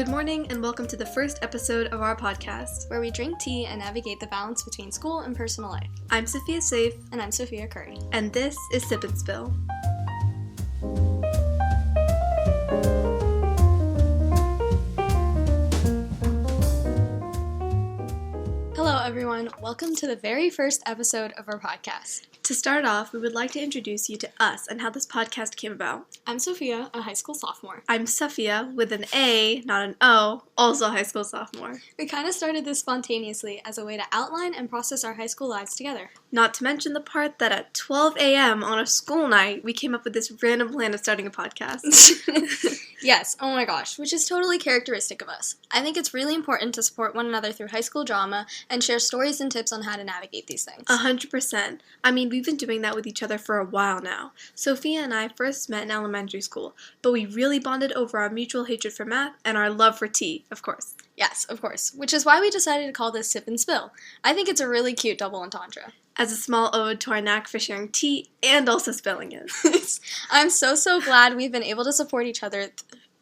Good morning and welcome to the first episode of our podcast, where we drink tea and navigate the balance between school and personal life. I'm Sophia Safe. And I'm Sophia Curry. And this is Sip and Spill. Hello everyone, welcome to the very first episode of our podcast. To start off, we would like to introduce you to us and how this podcast came about. I'm Sophia, a high school sophomore. I'm Sophia, with an A, not an O, also a high school sophomore. We kind of started this spontaneously as a way to outline and process our high school lives together. Not to mention the part that at 12 a.m. on a school night, we came up with this random plan of starting a podcast. Yes, oh my gosh, which is totally characteristic of us. I think it's really important to support one another through high school drama and share stories and tips on how to navigate these things. 100%. I mean, we've been doing that with each other for a while now. Sophia and I first met in elementary school, but we really bonded over our mutual hatred for math and our love for tea, of course. Yes, of course, which is why we decided to call this Sip and Spill. I think it's a really cute double entendre. As a small ode to our knack for sharing tea and also spilling it. I'm so glad we've been able to support each other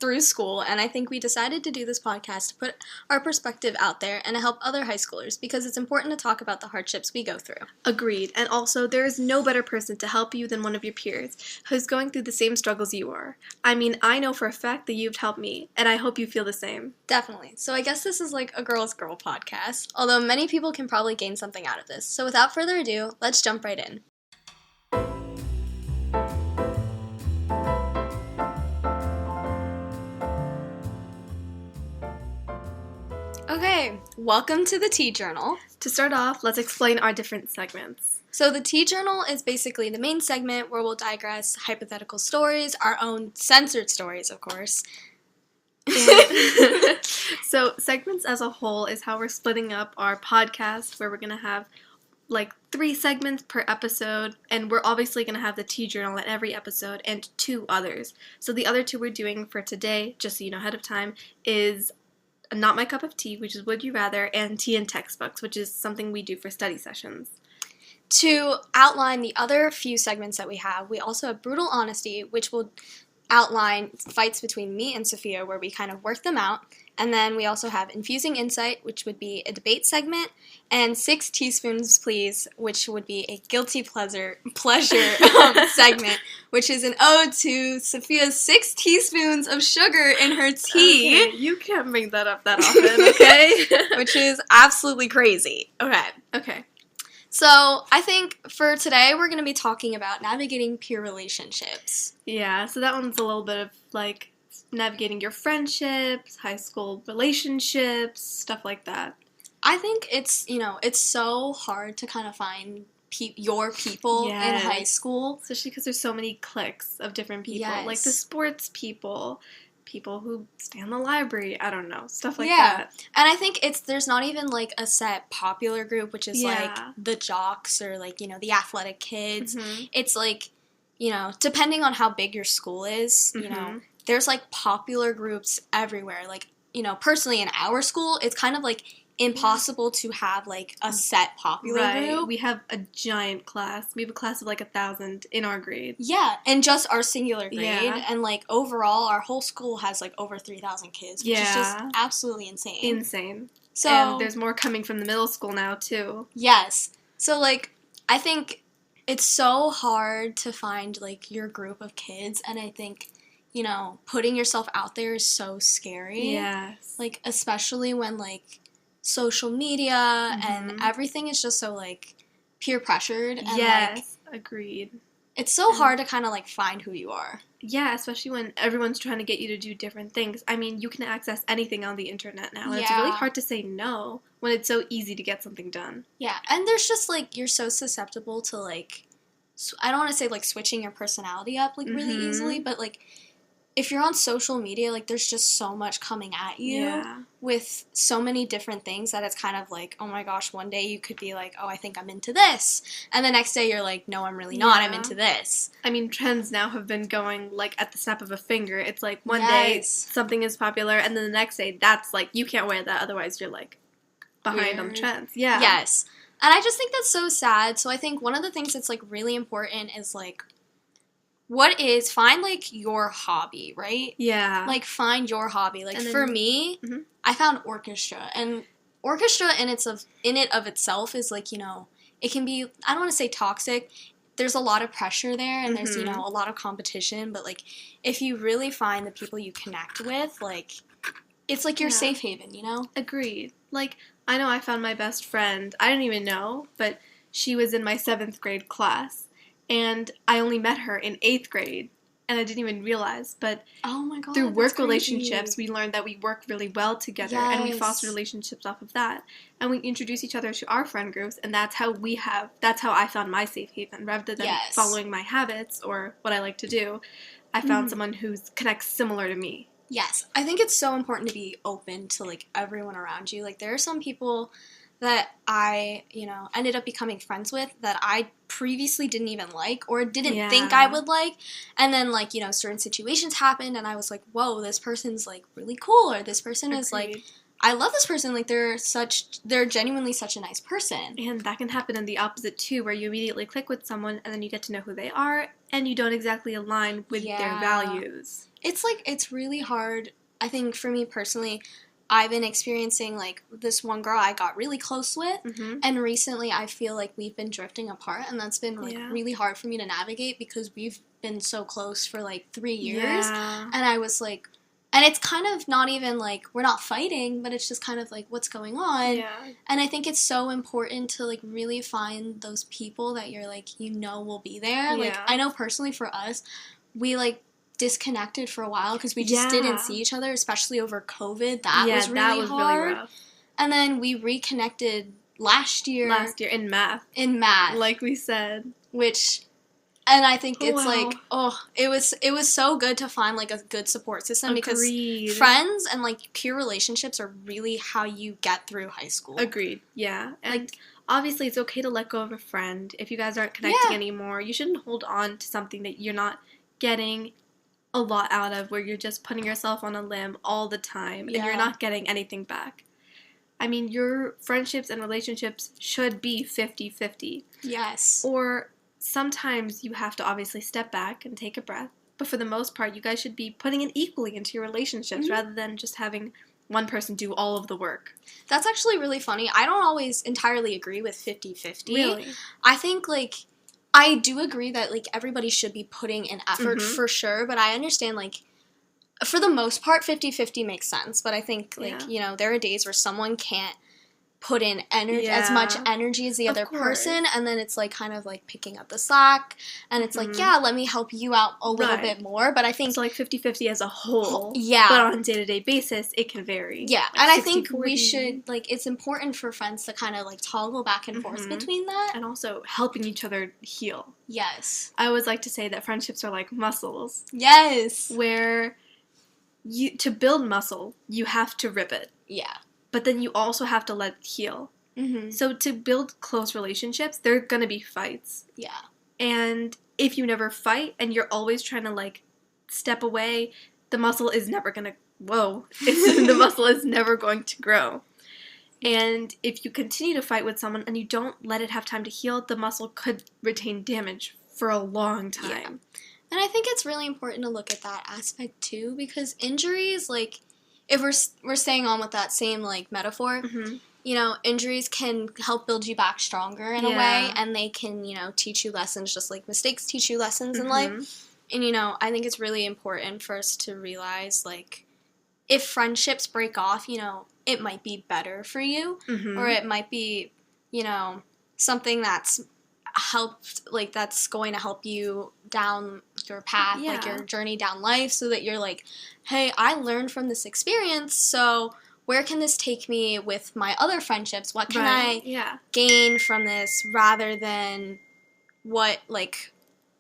through school, and I think we decided to do this podcast to put our perspective out there and to help other high schoolers because it's important to talk about the hardships we go through. Agreed, and also there is no better person to help you than one of your peers who's going through the same struggles you are. I mean, I know for a fact that you've helped me, and I hope you feel the same. Definitely. So I guess this is like a girl's girl podcast, although many people can probably gain something out of this. So without further ado, let's jump right in. Okay, welcome to the Tea Journal. To start off, let's explain our different segments. So the Tea Journal is basically the main segment where we'll digress hypothetical stories, our own censored stories, of course. So segments as a whole is how we're splitting up our podcast, where we're going to have like 3 segments per episode, and we're obviously going to have the Tea Journal at every episode and 2 others. So the other 2 we're doing for today, just so you know ahead of time, is Not My Cup of Tea, which is Would You Rather, and Tea and Textbooks, which is something we do for study sessions. To outline the other few segments that we also have Brutal Honesty, which will outline fights between me and Sophia where we kind of work them out. And then we also have Infusing Insight, which would be a debate segment, and 6 Teaspoons Please, which would be a guilty pleasure segment, which is an ode to Sophia's 6 teaspoons of sugar in her tea. Okay, you can't bring that up that often, okay? Which is absolutely crazy. Okay. So I think for today we're going to be talking about navigating peer relationships. Yeah, so that one's a little bit of like navigating your friendships, high school relationships, stuff like that. I think it's so hard to kind of find your people in high school. Especially because there's so many cliques of different people. Yes. Like the sports people who stay in the library, I don't know, stuff like that. And I think there's not even like a set popular group, which is like the jocks or like, the athletic kids. Mm-hmm. It's like, depending on how big your school is, there's like popular groups everywhere. Like, personally in our school, it's kind of like impossible to have like a set popular group. We have a giant class. We have a class of like 1,000 in our grade. Yeah, and just our singular grade. Yeah. And like overall, our whole school has like over 3,000 kids, which is just absolutely insane. So, and there's more coming from the middle school now too. Yes. So like, I think it's so hard to find like your group of kids, and I think putting yourself out there is so scary. Yes. Like, especially when like social media and everything is just so like peer pressured. And, yes, agreed. It's so hard to kind of like find who you are. Yeah, especially when everyone's trying to get you to do different things. I mean, you can access anything on the internet now. And it's really hard to say no when it's so easy to get something done. Yeah, and there's just like, you're so susceptible to like, I don't want to say like switching your personality up like really easily, but like if you're on social media, like, there's just so much coming at you with so many different things that it's kind of like, oh my gosh, one day you could be like, oh, I think I'm into this. And the next day you're like, no, I'm really not. I'm into this. I mean, trends now have been going, like, at the snap of a finger. It's like one day something is popular, and then the next day that's like, you can't wear that, otherwise you're, like, behind on the trends. Yeah. Yes. And I just think that's so sad. So I think one of the things that's, like, really important is, like, find, like, your hobby, right? Yeah. Like, find your hobby. Like, And then- for me, Mhm. I found orchestra. And orchestra in it of itself is, like, you know, it can be, I don't want to say toxic. There's a lot of pressure there, and there's, you Mhm. know, a lot of competition. But, like, if you really find the people you connect with, like, it's like your Yeah. safe haven, you know? Agreed. Like, I know I found my best friend. I didn't even know, but she was in my 7th grade class. And I only met her in 8th grade. And I didn't even realize. But Oh my god. through that's work crazy. relationships, we learned that we work really well together. And we Yes. foster relationships off of that. And we introduce each other to our friend groups. And that's how I found my safe haven. Rather than Yes. following my habits or what I like to do, I found Mhm. someone who connects similar to me. Yes, I think it's so important to be open to, like, everyone around you. Like, there are some people that I, you know, ended up becoming friends with that I previously didn't even like or didn't think I Yeah. would like. And then, like, you know, certain situations happened and I was like, whoa, this person's, like, really cool, or this person is, like, Agreed. I love this person. Like, they're genuinely such a nice person. And that can happen in the opposite too, where you immediately click with someone and then you get to know who they are and you don't exactly align with their Yeah. values. It's, like, it's really hard. I think for me personally, I've been experiencing, like, this one girl I got really close with, Mm-hmm. and recently I feel like we've been drifting apart, and that's been, like, Yeah. really hard for me to navigate because we've been so close for, like, 3 years, Yeah. and I was, like, and it's kind of not even, like, we're not fighting, but it's just kind of, like, what's going on, Yeah. and I think it's so important to, like, really find those people that you're, like, you know will be there. Like, Yeah. I know personally for us, we, like, disconnected for a while because we just Yeah. didn't see each other, especially over COVID. That Yeah, was really that was hard. really rough. And then we reconnected last year Last year in math, in math, like we said. which, and I think it's Wow. like, it was so good to find, like, a good support system because Agreed. friends and, like, peer relationships are really how you get through high school. Agreed. Yeah. And Like, obviously it's okay to let go of a friend. If you guys aren't connecting Yeah. anymore, you shouldn't hold on to something that you're not getting a lot out of, where you're just putting yourself on a limb all the time and Yeah. you're not getting anything back. I mean, your friendships and relationships should be 50-50. yes. Or sometimes you have to obviously step back and take a breath. But for the most part, you guys should be putting it equally into your relationships Mhm. rather than just having one person do all of the work. That's actually really funny. I don't always entirely agree with 50-50. Really? I think, like, I do agree that, like, everybody should be putting in effort Mhm. for sure, but I understand, like, for the most part, 50-50 makes sense. But I think, like, Yeah. you know, there are days where someone can't put in as Yeah. much energy as the Of other course. person, and then it's, like, kind of, like, picking up the slack, and it's like, Mhm. yeah, let me help you out a little Right. bit more, but I think, So like 50-50 as a whole. Yeah. But on a day-to-day basis, it can vary. yeah, Like and I think 60-40. we should, like, it's important for friends to kind of, like, toggle back and forth Mhm. between that. And also helping each other heal. Yes. I always like to say that friendships are like muscles, Yes. where to build muscle, you have to rip it. Yeah. But then you also have to let it heal. Mm-hmm. So to build close relationships, there are going to be fights. Yeah. And if you never fight and you're always trying to like step away, the muscle is never going to the muscle is never going to grow. And if you continue to fight with someone and you don't let it have time to heal, the muscle could retain damage for a long time. Yeah. And I think it's really important to look at that aspect too, because injuries, like, if we're staying on with that same, like, metaphor, Mm-hmm. you know, injuries can help build you back stronger in a way, Yeah. and they can, you know, teach you lessons just like mistakes teach you lessons in Mhm. life. And, you know, I think it's really important for us to realize, like, if friendships break off, you know, it might be better for you, Mhm. or it might be, you know, something that's that's going to help you down your path, like Yeah. your journey down life, so that you're like, hey, I learned from this experience, so where can this take me with my other friendships? What can Right. I Yeah. gain from this, rather than what, like,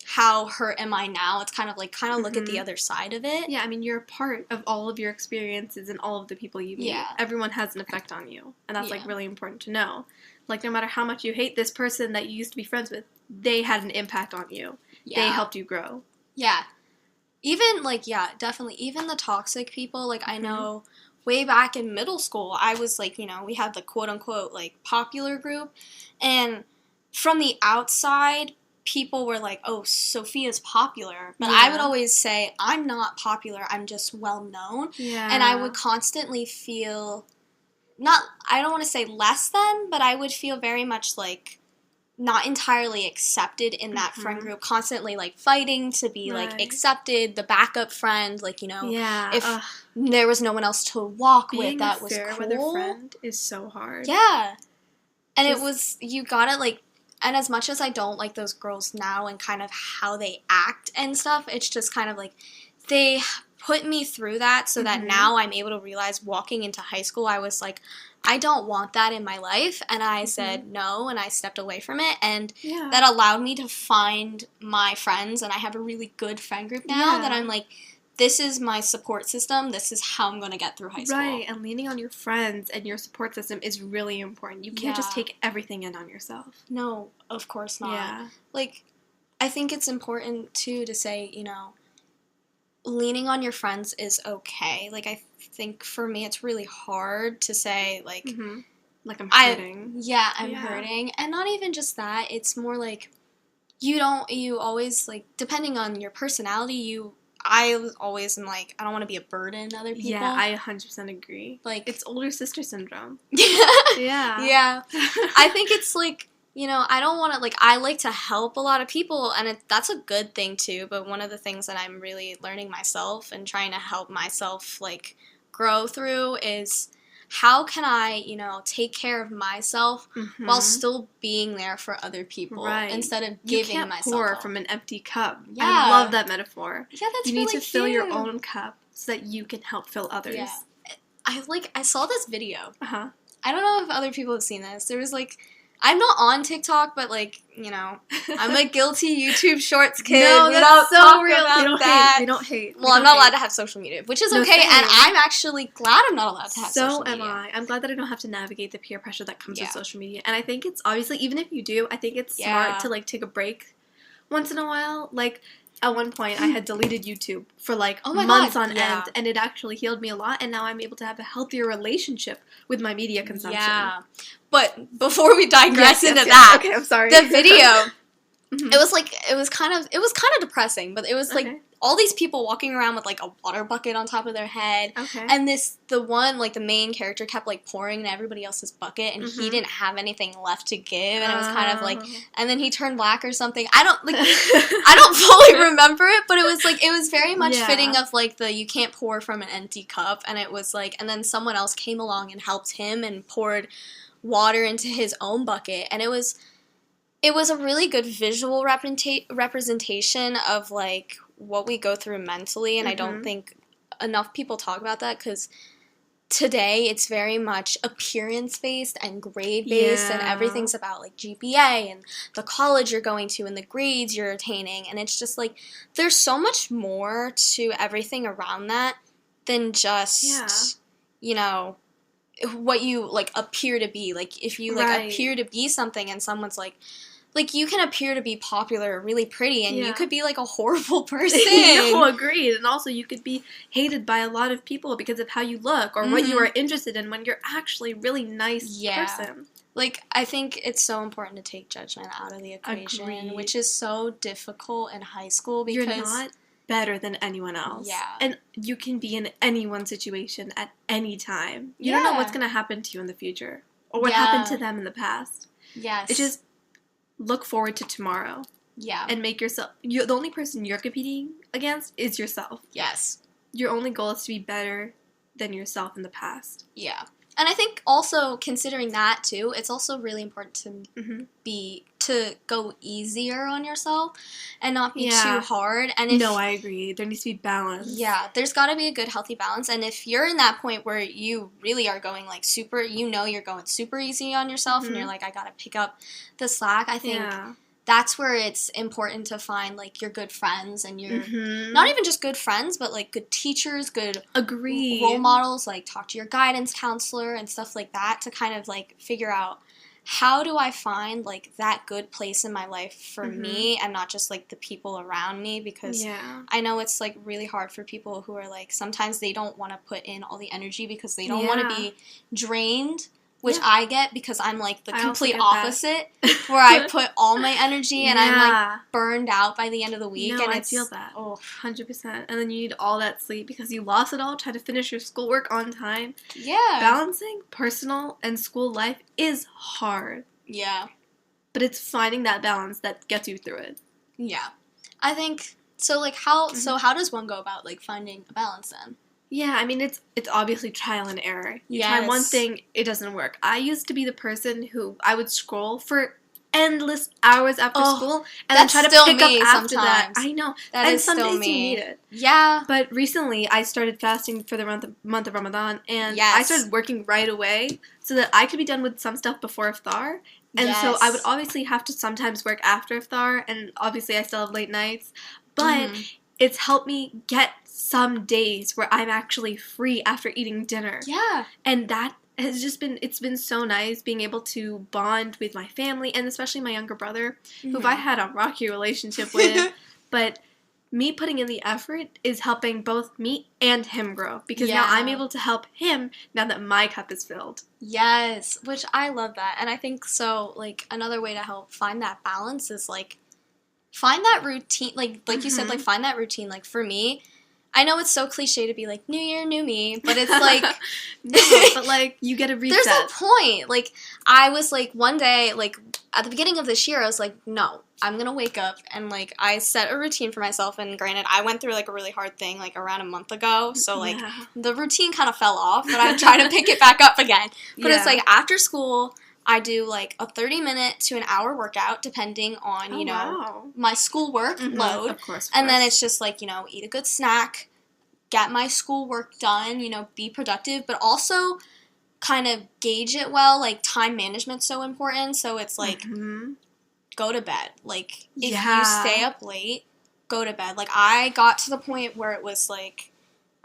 how hurt am I now? It's kind of like, look at the Mhm. other side of it. Yeah, I mean, you're a part of all of your experiences and all of the people you meet. Yeah. Everyone has an effect on you, and that's, like, Yeah. really important to know. Like, no matter how much you hate this person that you used to be friends with, they had an impact on you. Yeah. They helped you grow. Yeah. Even, like, yeah, definitely. Even the toxic people, like, I Mhm. know way back in middle school, I was, like, you know, we had the quote-unquote, like, popular group, and from the outside, people were like, oh, Sophia's popular. But I would always say, I'm not popular. I'm just well known. Yeah. And I would constantly feel, I don't want to say less than, but I would feel very much like not entirely accepted in that friend group, constantly like fighting to be like accepted, the backup friend, like, you know, if there was no one else to walk with, that was cool. Being fair with a friend is so hard. Yeah. And it was, you gotta like, and as much as I don't like those girls now and kind of how they act and stuff, it's just kind of like they put me through that so that now I'm able to realize walking into high school, I was like, I don't want that in my life. And I said no, and I stepped away from it. And that allowed me to find my friends. And I have a really good friend group now that I'm like, this is my support system. This is how I'm going to get through high school. Right, and leaning on your friends and your support system is really important. You can't just take everything in on yourself. No, of course not. Yeah. Like, I think it's important, too, to say, you know, leaning on your friends is okay. Like, I think for me it's really hard to say, like... Like, I'm hurting. I'm hurting. And not even just that. It's more like, you always, like, depending on your personality, I always am like, I don't want to be a burden to other people. Yeah, I 100% agree. Like, it's older sister syndrome. Yeah. Yeah. I think it's like, you know, I don't want to, like, I like to help a lot of people, and that's a good thing, too, but one of the things that I'm really learning myself and trying to help myself, like, grow through is how can I, you know, take care of myself while still being there for other people instead of giving myself You can't pour all. from an empty cup. Yeah. I love that metaphor. Yeah, that's You really need to cute. fill your own cup so that you can help fill others. Yeah. I saw this video. Uh-huh. I don't know if other people have seen this. There was, like, I'm not on TikTok, but, like, you know, I'm a guilty YouTube Shorts kid. No, that's so real. They don't hate. Well, I'm not allowed to have social media, which is okay, and I'm actually glad I'm not allowed to have social media. So am I. I'm glad that I don't have to navigate the peer pressure that comes with social media. And I think it's, obviously, even if you do, I think it's smart to, like, take a break once in a while. Like, at one point, I had deleted YouTube for, like, months on end, and it actually healed me a lot, and now I'm able to have a healthier relationship with my media consumption. Yeah. But before we digress into that, okay, I'm sorry. The video, it was kind of depressing, but it was like all these people walking around with like a water bucket on top of their head, and the main character kept like pouring in everybody else's bucket, and he didn't have anything left to give, and it was kind of like, and then he turned black or something. I don't fully remember it, but it was very much fitting of like you can't pour from an empty cup, and it was like, and then someone else came along and helped him and poured water into his own bucket, and it was a really good visual representation of like what we go through mentally, and I don't think enough people talk about that, because today it's very much appearance based and grade based, and everything's about like GPA and the college you're going to and the grades you're attaining, and it's just like there's so much more to everything around that than just you know, what you like appear to be. Like if you like appear to be something and someone's like you can appear to be popular or really pretty, and you could be like a horrible person. No, agreed. And also you could be hated by a lot of people because of how you look or what you are interested in when you're actually a really nice person. Like, I think it's so important to take judgment out of the equation, which is so difficult in high school because you're not better than anyone else. Yeah. And you can be in anyone's situation at any time. You don't know what's going to happen to you in the future or what happened to them in the past. Yes. It's just look forward to tomorrow. Yeah. And make yourself... the only person you're competing against is yourself. Yes. Your only goal is to be better than yourself in the past. Yeah. And I think also, considering that, too, it's also really important to go easier on yourself and not be too hard. And no, I agree. There needs to be balance. Yeah, there's got to be a good, healthy balance. And if you're in that point where you really are going, like, you're going super easy on yourself, and you're like, I got to pick up the slack, I think... Yeah. That's where it's important to find, like, your good friends and your, not even just good friends, but, like, good teachers, good role models, like, talk to your guidance counselor and stuff like that to kind of, like, figure out how do I find, like, that good place in my life for me and not just, like, the people around me, because I know it's, like, really hard for people who are, like, sometimes they don't want to put in all the energy because they don't want to be drained which Yeah. I get because I'm, like, the I also complete get that. opposite, where I put all my energy and I'm, like, Yeah. burned out by the end of the week. No, and I it's, feel that. Oh, 100%. And then you need all that sleep because you lost it all trying to finish your schoolwork on time. yeah. Balancing personal and school life is hard, Yeah. but it's finding that balance that gets you through it. Yeah. I think, so, like, so how does one go about, like, finding a balance then? Yeah, I mean, it's obviously trial and error. You try one Yes. thing, it doesn't work. I used to be the person who I would scroll for endless hours after Oh, school and then that's try to still pick up me after that. sometimes. I know. That and is some still days me. you need it. Yeah. But recently, I started fasting for the month of Ramadan, and Yes. I started working right away so that I could be done with some stuff before iftar. And so I would Yes. obviously have to sometimes work after iftar, and obviously I still have late nights. But it's helped me get some days where I'm actually free after eating dinner. Yeah. And that has just been, it's been so nice being able to bond with my family, and especially my younger brother, who I had a rocky relationship with. But me putting in the effort is helping both me and him grow, because now I'm Yeah. able to help him now that my cup is filled. Yes, which I love that. And I think so, like, another way to help find that balance is, like, find that routine, like you said, like, find that routine. Like, for me, I know it's so cliche to be like, new year, new me, but it's like, No, but like, you get a reset. there's a point. Like, I was like, one day, like, at the beginning of this year, I was like, no, I'm gonna wake up, and, like, I set a routine for myself, and granted, I went through, like, a really hard thing, like, around a month ago, so, like, Yeah. the routine kind of fell off, but I'm trying to pick it back up again. But it's, Yeah. like, after school, I do, like, a 30-minute to an hour workout, depending on, you know, Wow. my schoolwork Mhm, load. Of course. And then it's just, like, you know, eat a good snack, get my schoolwork done, you know, be productive, but also kind of gauge it well. Like, time management's so important. So it's, like, go to bed. Like, if you stay up late, go to bed. Like, I got to the point where it was, like,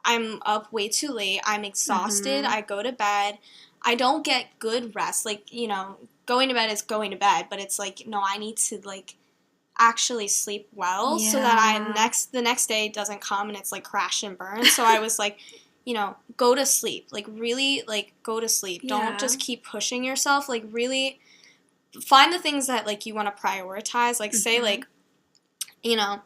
I'm up way too late. I'm exhausted. I go to bed. I don't get good rest. Like, you know, going to bed is going to bed, but it's, like, no, I need to, like, actually sleep well so that the next day doesn't come and it's, like, crash and burn. So I was like, you know, go to sleep. Like, really, like, go to sleep. Yeah. Don't just keep pushing yourself. Like, really find the things that, like, you want to prioritize. Like, say, like, you know,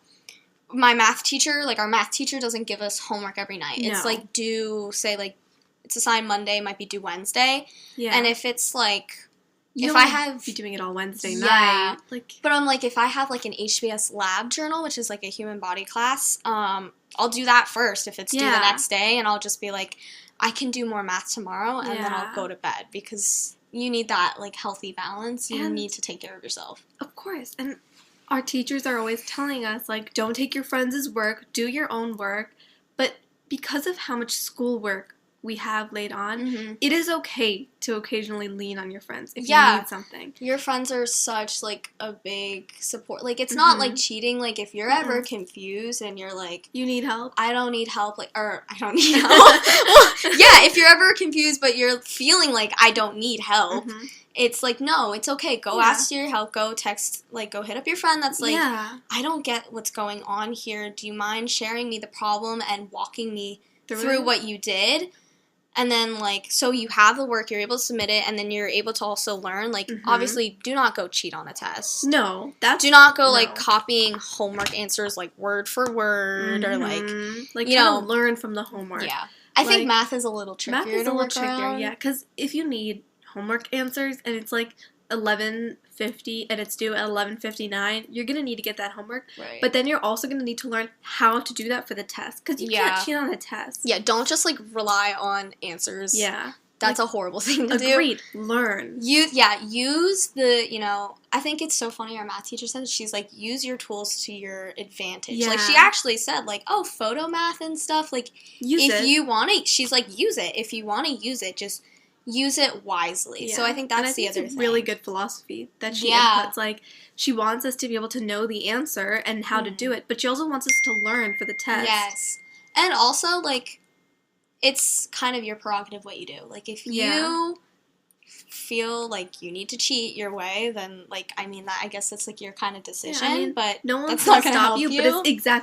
my math teacher, like, our math teacher doesn't give us homework every night. It's, No. like, due, say, like, it's assigned Monday, might be due Wednesday. Yeah. And if it's, like, you if don't I wanna have... be doing it all Wednesday Yeah. night. Like, But I'm like, if I have, like, an HBS lab journal, which is, like, a human body class, I'll do that first if it's due the Yeah. next day, and I'll just be like, I can do more math tomorrow, and then I'll Yeah. go to bed, because you need that, like, healthy balance. You And- need to take care of yourself. of course. And our teachers are always telling us, like, don't take your friends' work, do your own work. But because of how much schoolwork we have laid on, it is okay to occasionally lean on your friends if you need something. Your friends are such, like, a big support. Like, it's not, like, cheating. Like, if you're ever confused and you're like, You need help? I don't need help, like, or I don't need help. Well, yeah, if you're ever confused but you're feeling like I don't need help, it's like, no, it's okay. Go ask your help. Go text, like, go hit up your friend that's like, I don't get what's going on here. Do you mind sharing me the problem and walking me through what you did? And then, like, so you have the work, you're able to submit it, and then you're able to also learn. Like, obviously, do not go cheat on a test. No, that's... Do not go, like, copying homework answers, like, word for word, or, like, you try know, to learn from the homework. Yeah. I think Like, math is a little trickier Math is to a little work trickier, around. yeah, because if you need homework answers and it's like 11:50 and it's due at 11:59, you're gonna need to get that homework. Right. But then you're also gonna need to learn how to do that for the test, because you can't cheat on a test. Yeah, don't just, like, rely on answers. Yeah. That's a horrible thing to do. Agreed. Learn. Use the, you know, I think it's so funny, our math teacher said, she's like, use your tools to your advantage. Like, she Yeah. actually said, like, oh, photo math and stuff, like, Use if it. you want to, she's like, use it. If you want to use it, just use it wisely. So I think that's the other it's a thing. really good philosophy that she Yeah. inputs. Like, she wants us to be able to know the answer and how to do it, but she also wants us to learn for the test. Yes. And also, like, it's kind of your prerogative what you do. Like, if you feel like you need to cheat your way, then, like, I mean, that I guess that's, like, your kind of decision, Yeah, I mean, but no one's that's gonna not going to stop help you. you.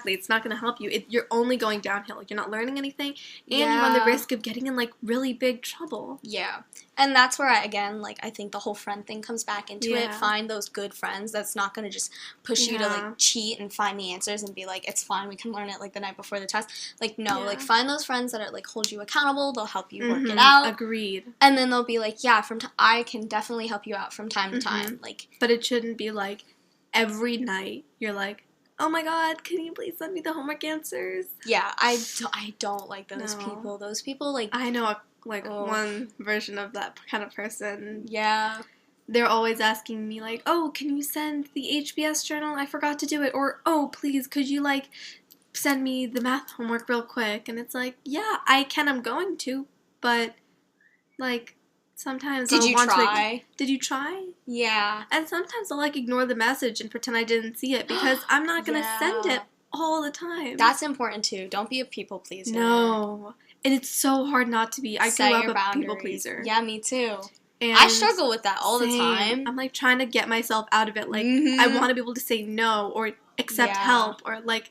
But it's not gonna help you. You're only going downhill. You're not learning anything, and you run the risk of getting in, like, really big trouble. Yeah. And that's where, again, like, I think the whole friend thing comes back into it. Find those good friends that's not going to just push you to, like, cheat and find the answers and be like, it's fine, we can learn it, like, the night before the test. Like, no, like, find those friends that are, like, hold you accountable. They'll help you work it out. Agreed. And then they'll be like, yeah, I can definitely help you out from time to time. Like, but it shouldn't be, like, every night you're like, oh my god, can you please send me the homework answers? Yeah, I don't like those people. Those people, like... I know, one version of that kind of person. Yeah. They're always asking me, like, oh, can you send the HBS journal? I forgot to do it. Or, oh, please, could you, like, send me the math homework real quick? And it's like, yeah, I can, I'm going to. But, like, sometimes Did you try? Did you try? Yeah. And sometimes I'll, like, ignore the message and pretend I didn't see it because I'm not going to send it all the time. That's important, too. Don't be a people pleaser. No. And it's so hard not to be. I grew up a people pleaser. Yeah, me too. And I struggle with that all the time. I'm, like, trying to get myself out of it. Like, I want to be able to say no or accept help. Or, like,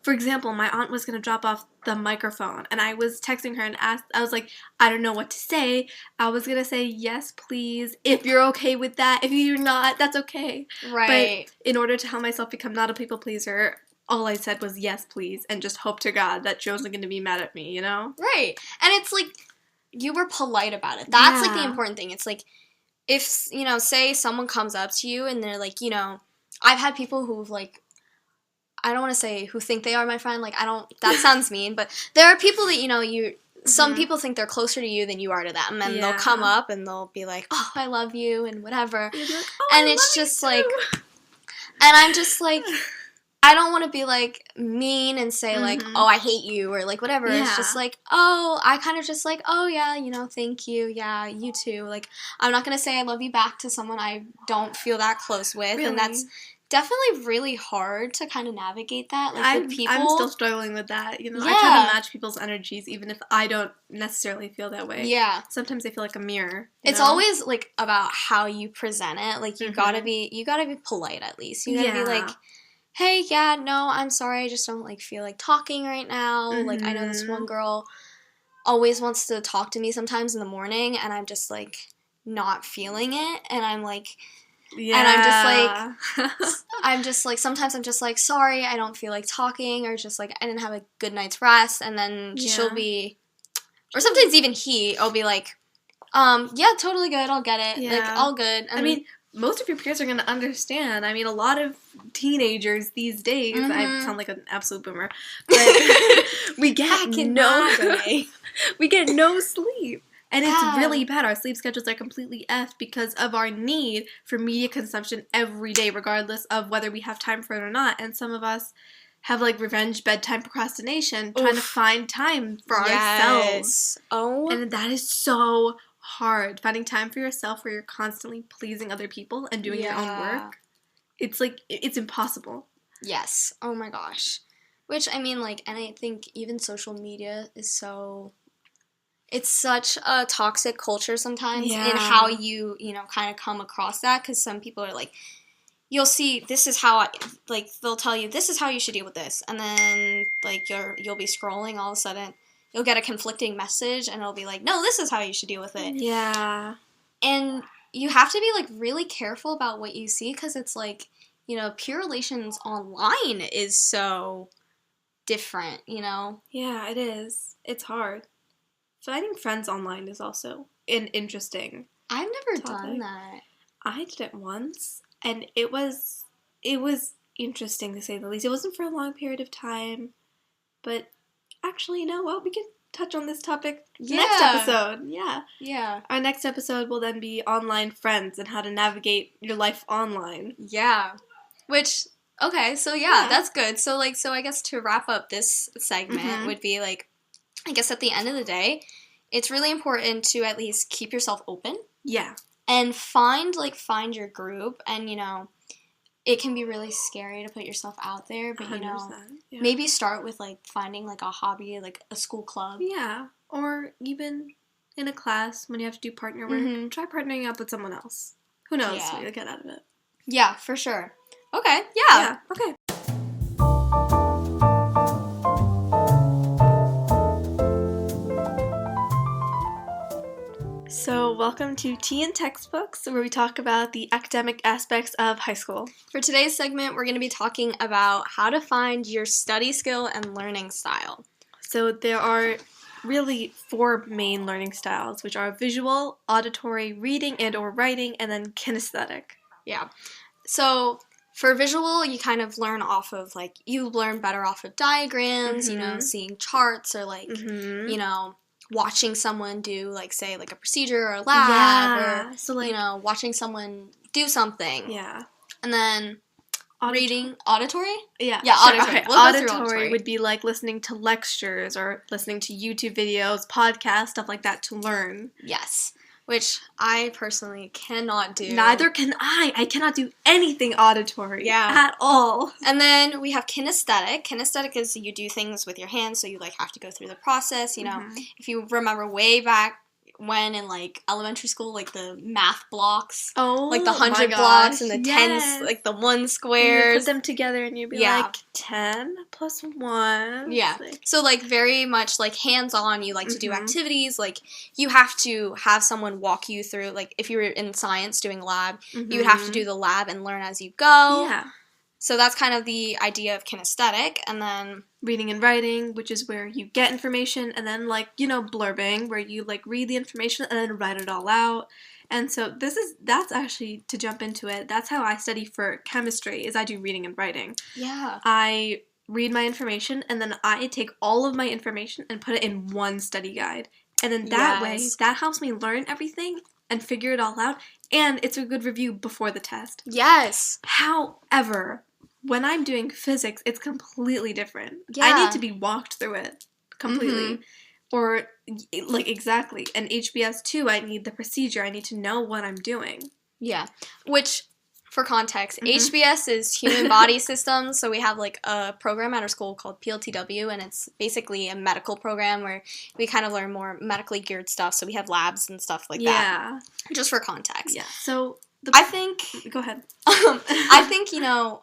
for example, my aunt was going to drop off the microphone. And I was texting her and I was like, I don't know what to say. I was going to say, yes, please. If you're okay with that. If you're not, that's okay. Right. But in order to help myself become not a people pleaser, all I said was, yes, please, and just hope to God that she wasn't going to be mad at me, you know? Right. And it's like, you were polite about it. That's, like, the important thing. It's like, if, you know, say someone comes up to you and they're like, you know, I've had people who've, like, I don't want to say who think they are my friend. Like, that sounds mean, but there are people that, you know, some people think they're closer to you than you are to them, and they'll come up and they'll be like, oh, I love you, and whatever. Like, oh, and it's just, like, and I'm just, like... I don't want to be, like, mean and say, like, oh, I hate you, or, like, whatever. Yeah. It's just, like, oh, I kind of just, like, oh, yeah, you know, thank you, yeah, you too. Like, I'm not going to say I love you back to someone I don't feel that close with, and that's definitely really hard to kind of navigate that, like, with people. I'm still struggling with that, you know? I try to match people's energies, even if I don't necessarily feel that way. Yeah. Sometimes I feel like a mirror. It's always, like, about how you present it. Like, you gotta be polite, at least. You gotta be, like... hey, yeah, no, I'm sorry, I just don't, like, feel like talking right now. Like, I know this one girl always wants to talk to me sometimes in the morning, and I'm just, like, not feeling it, and I'm, like, and I'm just, like, sometimes I'm just, like, sorry, I don't feel like talking, or just, like, I didn't have a good night's rest, and then she'll be, or sometimes even he'll be, like, yeah, totally good, I'll get it, like, all good. And I mean... most of your peers are going to understand. I mean, a lot of teenagers these days, I sound like an absolute boomer, but we get no sleep. And it's really bad. Our sleep schedules are completely effed because of our need for media consumption every day, regardless of whether we have time for it or not. And some of us have, like, revenge bedtime procrastination, trying to find time for ourselves. Oh. And that is so hard. Finding time for yourself where you're constantly pleasing other people and doing your own work. It's, like, it's impossible. Yes. Oh my gosh. Which, I mean, like, and I think even social media is so... it's such a toxic culture sometimes in how you know, kind of come across that, because some people are like, you'll see, this is how like, they'll tell you, this is how you should deal with this, and then, like, you'll be scrolling, all of a sudden, you'll get a conflicting message, and it'll be like, no, this is how you should deal with it. Yeah. And you have to be, like, really careful about what you see, because it's, like, you know, peer relations online is so different, you know? Yeah, it is. It's hard. Finding friends online is also an interesting I've never done that. I did it once, and it was interesting, to say the least. It wasn't for a long period of time, but... actually, you know what? We can touch on this topic next episode. Yeah. Yeah. Our next episode will then be online friends and how to navigate your life online. Yeah. Which, okay, so that's good. So, like, I guess to wrap up this segment would be, like, I guess at the end of the day, it's really important to at least keep yourself open. Yeah. And find your group, and, you know, it can be really scary to put yourself out there, but, you know, maybe start with, like, finding, like, a hobby, like a school club. Yeah. Or even in a class when you have to do partner work, try partnering up with someone else. Who knows what you'll get out of it. Yeah, for sure. Okay, yeah. Okay. So, welcome to Tea and Textbooks, where we talk about the academic aspects of high school. For today's segment, we're going to be talking about how to find your study skill and learning style. So, there are really 4 main learning styles, which are visual, auditory, reading and or writing, and then kinesthetic. Yeah. So, for visual, you kind of learn off of, like, you learn better off of diagrams, you know, seeing charts or, like, you know, watching someone do, like, say, like, a procedure or a lab or, so, like, you know, watching someone do something. Yeah. And then reading, auditory? Yeah. Yeah, sure. auditory. Okay. We'll auditory would be, like, listening to lectures or listening to YouTube videos, podcasts, stuff like that to learn. Yes. Which I personally cannot do. Neither can I. I cannot do anything auditory at all. And then we have kinesthetic. Kinesthetic is you do things with your hands, so you, like, have to go through the process, you know. If you remember way back when in, like, elementary school, like, the math blocks. Oh, like, the 100 blocks and the 10s, like, the 1 squares. And you put them together and you'd be like, 10 plus 1. Yeah. Like, so, like, very much, like, hands-on. You like to do activities. Like, you have to have someone walk you through. Like, if you were in science doing lab, you would have to do the lab and learn as you go. Yeah. So that's kind of the idea of kinesthetic. And then reading and writing, which is where you get information, and then, like, you know, blurbing, where you, like, read the information and then write it all out. And so that's actually, to jump into it, that's how I study for chemistry, is I do reading and writing. Yeah. I read my information, and then I take all of my information and put it in one study guide. And then that way, that helps me learn everything and figure it all out, and it's a good review before the test. Yes. However, when I'm doing physics, it's completely different. Yeah. I need to be walked through it completely. Or, like, exactly. And HBS, too, I need the procedure. I need to know what I'm doing. Yeah. Which, for context, HBS is Human Body Systems. So we have, like, a program at our school called PLTW, and it's basically a medical program where we kind of learn more medically geared stuff. So we have labs and stuff like that. Yeah. Just for context. Yeah. So I think... Go ahead. I think, you know...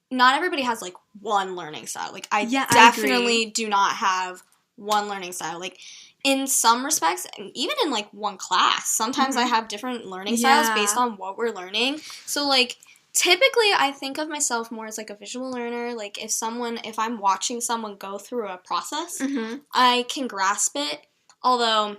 not everybody has, like, one learning style. Like, I definitely do not have one learning style. Like, in some respects, and even in, like, one class, sometimes I have different learning styles based on what we're learning. So, like, typically I think of myself more as, like, a visual learner. Like, if I'm watching someone go through a process, I can grasp it. Although,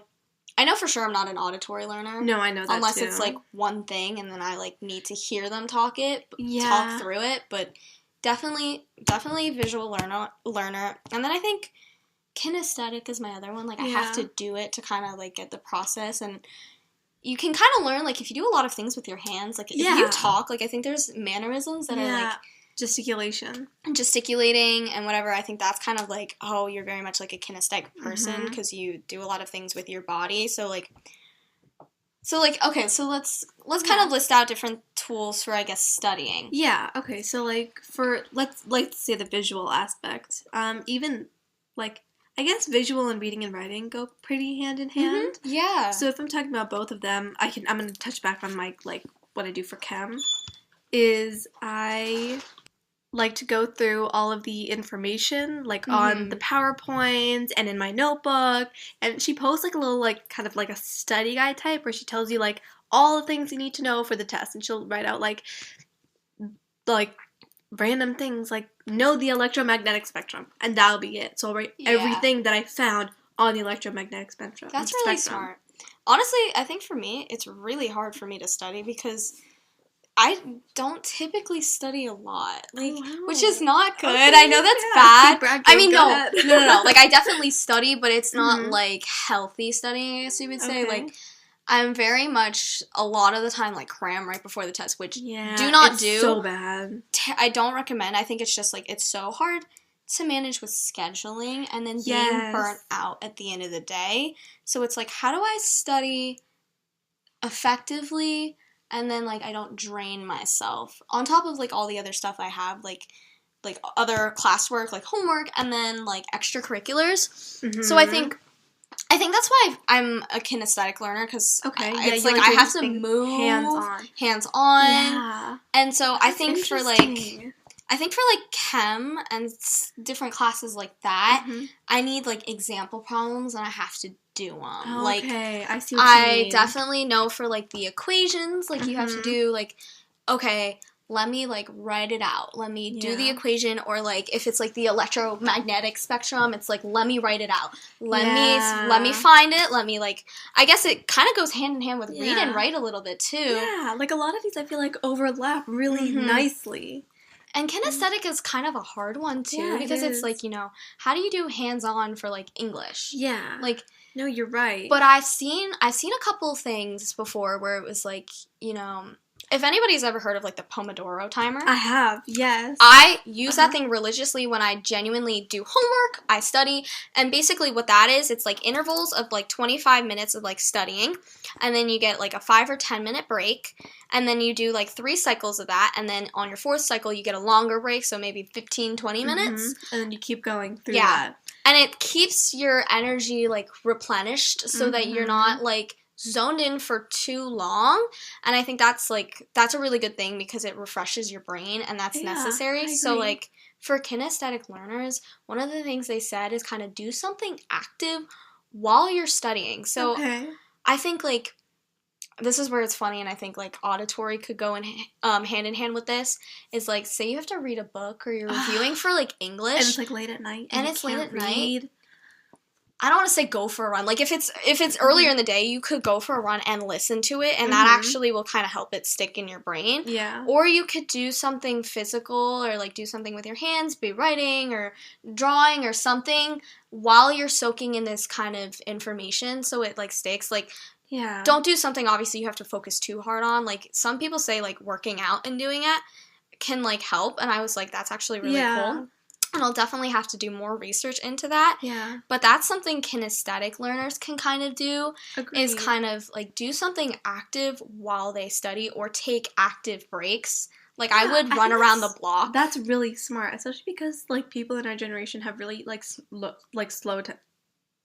I know for sure I'm not an auditory learner. No, I know that unless too. it's, like, one thing, and then I, like, need to hear them talk through it. But... Definitely visual learner. And then I think kinesthetic is my other one. Like, I have to do it to kind of, like, get the process. And you can kind of learn, like, if you do a lot of things with your hands, like, if you talk, like, I think there's mannerisms that are, like... gesticulating and whatever. I think that's kind of, like, oh, you're very much, like, a kinesthetic person because you do a lot of things with your body. So, okay, so let's kind of list out different tools for, I guess, studying. Yeah, okay, so, like, let's say the visual aspect. Even, like, I guess visual and reading and writing go pretty hand in hand. Yeah. So if I'm talking about both of them, I'm going to touch back on my, like, what I do for chem, is I like to go through all of the information, like, on the PowerPoints and in my notebook, and she posts, like, a little, like, kind of like a study guide type where she tells you, like, all the things you need to know for the test, and she'll write out, like, random things, like, know the electromagnetic spectrum, and that'll be it. So I'll write everything that I found on the electromagnetic spectrum. That's really smart. Honestly, I think for me, it's really hard for me to study because I don't typically study a lot, like, which is not good. Okay, I know that's bad. I mean, no. Like, I definitely study, but it's not, like, healthy studying, I guess you would say. Okay. Like, I'm very much, a lot of the time, like, cram right before the test, which do not do. So bad. I don't recommend. I think it's just, like, it's so hard to manage with scheduling and then being burnt out at the end of the day. So it's like, how do I study effectively and then, like, I don't drain myself on top of, like, all the other stuff I have, like other classwork, like homework, and then, like, extracurriculars. So I think I think that's why I'm a kinesthetic learner, because it's you like I have to doing move hands on. Yeah. And so I That's think for chem and different classes like that, I need like example problems and I have to do them. Okay, I see what you mean. I definitely know for like the equations, like you have to do like, okay, let me like write it out. Let me do the equation, or like if it's like the electromagnetic spectrum, it's like let me write it out. Let me find it. Let me like, I guess it kind of goes hand in hand with read and write a little bit too. Yeah, like a lot of these I feel like overlap really nicely. And kinesthetic is kind of a hard one too, because it's like, you know, how do you do hands-on for like English? Yeah. Like, no, you're right. But I've seen a couple things before where it was like, you know, if anybody's ever heard of like the Pomodoro timer. I have, yes. I use that thing religiously when I genuinely do homework, I study, and basically what that is, it's like intervals of like 25 minutes of like studying, and then you get like a 5 or 10 minute break, and then you do like 3 cycles of that, and then on your 4th cycle you get a longer break, so maybe 15, 20 minutes. And then you keep going through that. And it keeps your energy like replenished so that you're not like zoned in for too long, and I think that's a really good thing because it refreshes your brain, and that's necessary. So like for kinesthetic learners, one of the things they said is kind of do something active while you're studying. So I think like this is where it's funny, and I think like auditory could go in hand in hand with this, is like say you have to read a book or you're reviewing for like English, and it's like late at night, and it's late at night. I don't want to say go for a run. Like if it's earlier in the day, you could go for a run and listen to it, and that actually will kind of help it stick in your brain. Yeah. Or you could do something physical, or like do something with your hands, be writing or drawing or something while you're soaking in this kind of information, so it like sticks. Like, don't do something obviously you have to focus too hard on. Like some people say like working out and doing it can like help, and I was like, that's actually really cool. And I'll definitely have to do more research into that. Yeah. But that's something kinesthetic learners can kind of do. Agreed. Is kind of like do something active while they study, or take active breaks. Like I would run around the block. That's really smart, especially because like people in our generation have really like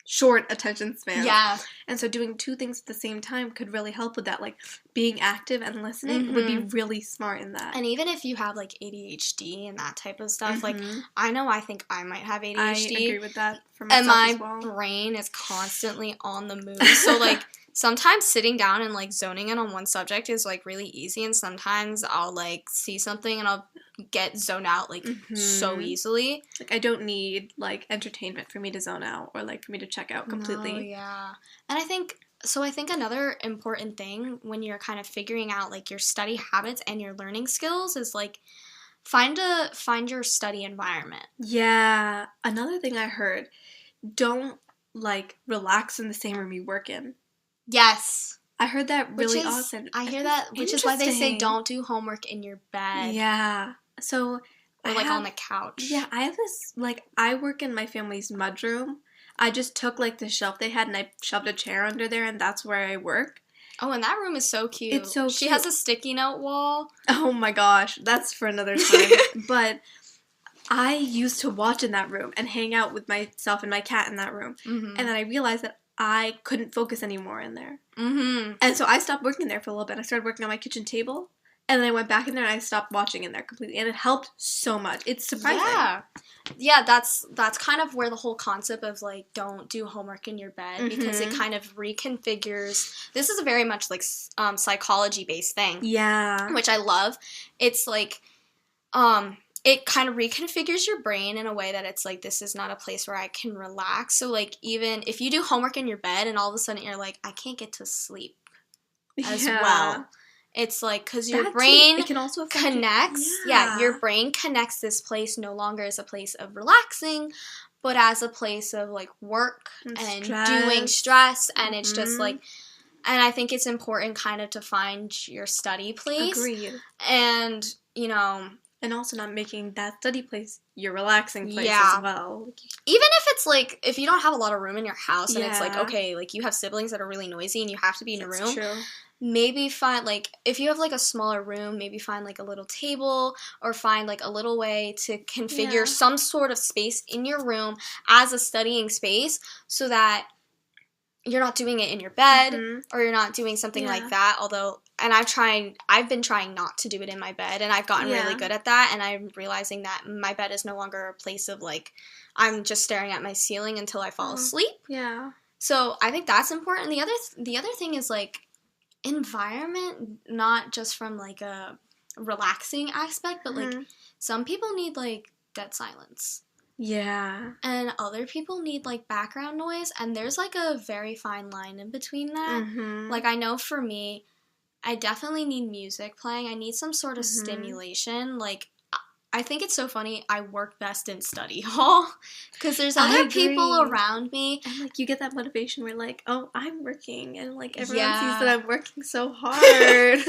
short attention spans. Yeah. And so doing 2 things at the same time could really help with that. Like being active and listening would be really smart in that. And even if you have like ADHD and that type of stuff, like I think I might have ADHD. I agree with that for myself as well. And my brain is constantly on the move. So like sometimes sitting down and like zoning in on one subject is like really easy, and sometimes I'll like see something and I'll get zoned out like so easily. Like I don't need like entertainment for me to zone out, or like for me to check out completely. No, yeah. And I think another important thing when you're kind of figuring out like your study habits and your learning skills is like find your study environment. Yeah. Another thing I heard, don't like relax in the same room you work in. Yes. I heard that really often. I hear that, which is why they say don't do homework in your bed. Yeah. So or like on the couch. Yeah, I have this, like, I work in my family's mudroom. I just took, like, the shelf they had and I shoved a chair under there, and that's where I work. Oh, and that room is so cute. It's so cute. She has a sticky note wall. Oh my gosh, that's for another time. But I used to watch in that room and hang out with myself and my cat in that room. And then I realized that I couldn't focus anymore in there. And so I stopped working there for a little bit. I started working on my kitchen table. And then I went back in there and I stopped watching in there completely. And it helped so much. It's surprising. Yeah, that's kind of where the whole concept of, like, don't do homework in your bed, because it kind of reconfigures. This is a very much, like, psychology-based thing. Yeah. Which I love. It's, like, it kind of reconfigures your brain in a way that it's, like, this is not a place where I can relax. So, like, even if you do homework in your bed and all of a sudden you're like, I can't get to sleep as well. It's like, because your brain it can also connects. Your brain connects this place no longer as a place of relaxing, but as a place of, like, work and doing stress. And it's just, like, and I think it's important kind of to find your study place. Agreed. And, you know. And also not making that study place your relaxing place as well. Even if it's, like, if you don't have a lot of room in your house and it's, like, okay, like, you have siblings that are really noisy and you have to be in a room. True. Maybe find, like, if you have, like, a smaller room, maybe find, like, a little table or find, like, a little way to configure some sort of space in your room as a studying space so that you're not doing it in your bed, Mhm. or you're not doing something Yeah. like that, although, and I've been trying not to do it in my bed, and I've gotten really Yeah. good at that, and I'm realizing that my bed is no longer a place of, like, I'm just staring at my ceiling until I fall asleep. Yeah. So I think that's important. The other thing is, like, environment, not just from, like, a relaxing aspect, but, like, Mhm. some people need, like, dead silence. Yeah. And other people need, like, background noise, and there's, like, a very fine line in between that. Mhm. Like, I know for me, I definitely need music playing. I need some sort of stimulation. Like, I think it's so funny. I work best in study hall because there's I other people agree. around me. And, like, you get that motivation where, like, oh, I'm working, and, like, everyone Yeah. sees that I'm working so hard.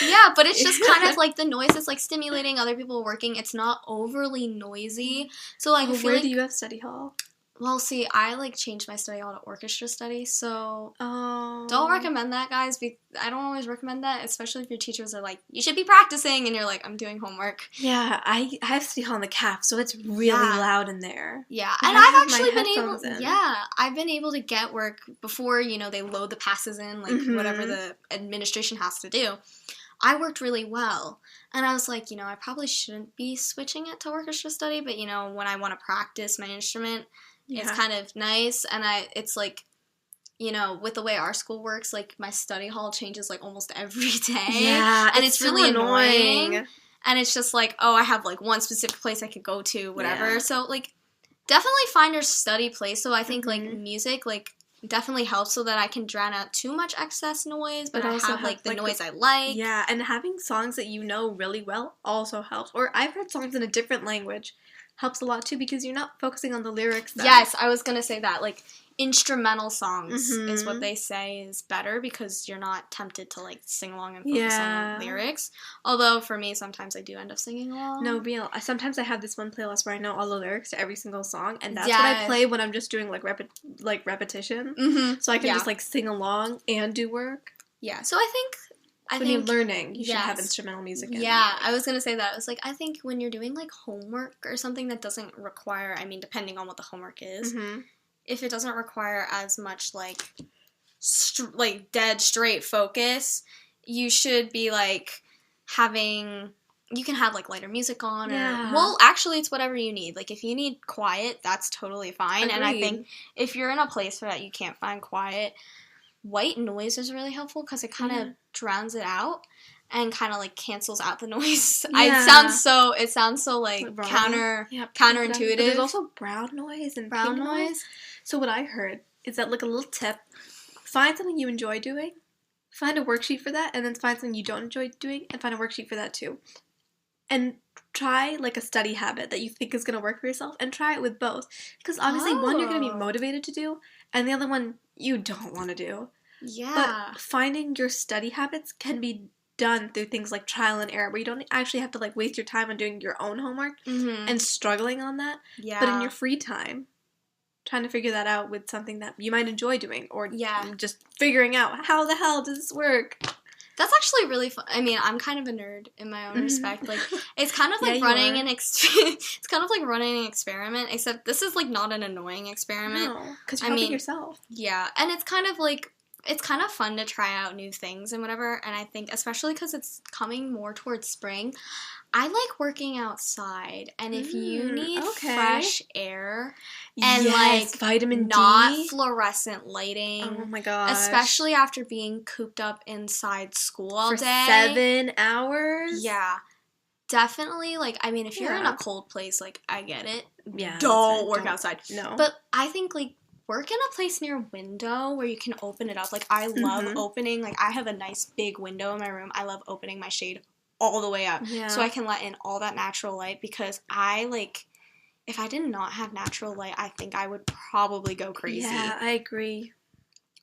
Yeah, but it's just kind of, like, the noise is, like, stimulating other people working. It's not overly noisy. So, like, I feel Where like, do you have study hall? well, see, I, like, changed my study hall to orchestra study, so Oh. don't recommend that, guys. I don't always recommend that, especially if your teachers are like, you should be practicing, and you're like, I'm doing homework. Yeah, I have study hall in the CAF, so it's really Yeah. loud in there. Yeah, But and I I've have my actually been able, headphones in. I've been able to get work before, you know, they load the passes in, like, whatever the administration has to do. I worked really well, and I was like, you know, I probably shouldn't be switching it to orchestra study, but, you know, when I want to practice my instrument, it's kind of nice, and it's like, you know, with the way our school works, like, my study hall changes, like, almost every day. Yeah, and it's so really annoying. And it's just like, oh, I have, like, one specific place I could go to, whatever. Yeah. So, like, definitely find your study place. So I think, like, music, like, definitely helps so that I can drown out too much excess noise, but I also have, have, like, the like, noise I like. Yeah, and having songs that you know really well also helps. Or I've heard songs in a different language helps a lot too because you're not focusing on the lyrics. Then. Yes, I was gonna say that. Like, instrumental songs is what Mhm. they say is better because you're not tempted to, like, sing along and focus Yeah. on the lyrics. Although, for me, sometimes I do end up singing along. No, real. Sometimes I have this one playlist where I know all the lyrics to every single song, and that's what Yeah. I play when I'm just doing like repetition. Mm-hmm. So I can Yeah. just like sing along and do work. Yeah, so I think... When you're learning, you should have yes. instrumental music in. Yeah, I was gonna say that. I was like, I think when you're doing, like, homework or something that doesn't require, I mean, depending on what the homework is, if it doesn't require as much, like, dead straight focus, you should be, like, you can have, like, lighter music on, Yeah. or, well, actually, it's whatever you need. Like, if you need quiet, that's totally fine, and I think if you're in a place where you can't find quiet, white noise is really helpful because it kind of drowns it out and kind of, like, cancels out the noise. Yeah. It sounds so like counterintuitive. But there's also brown noise and Brown pink noise. So what I heard is that, like, a little tip: find something you enjoy doing, find a worksheet for that, and then find something you don't enjoy doing and find a worksheet for that too. And try, like, a study habit that you think is going to work for yourself, and try it with both. Because obviously one you're going to be motivated to do, and the other one you don't want to do. Yeah. But finding your study habits can be done through things like trial and error, where you don't actually have to, like, waste your time on doing your own homework and struggling on that. Yeah. But in your free time, trying to figure that out with something that you might enjoy doing, or just figuring out how the hell does this work. That's actually really fun. I mean, I'm kind of a nerd in my own respect. Like, it's kind of like Yeah, running it's kind of like running an experiment, except this is, like, not an annoying experiment. No, because you're helping yourself. Yeah, and it's kind of like, it's kind of fun to try out new things and whatever, and I think, especially because it's coming more towards spring, I like working outside, and if you need fresh air and, like, vitamin not D. fluorescent lighting, Oh my gosh. especially after being cooped up inside school all for day. 7 hours? Yeah. Definitely, like, I mean, if you're in Yeah. a cold place, like, I get it. Yeah. Don't work outside. No. But I think, like, work in a place near a window where you can open it up. Like, I love opening, like, I have a nice big window in my room. I love opening my shade all the way up so I can let in all that natural light, because I, like, if I did not have natural light, I think I would probably go crazy. Yeah, I agree.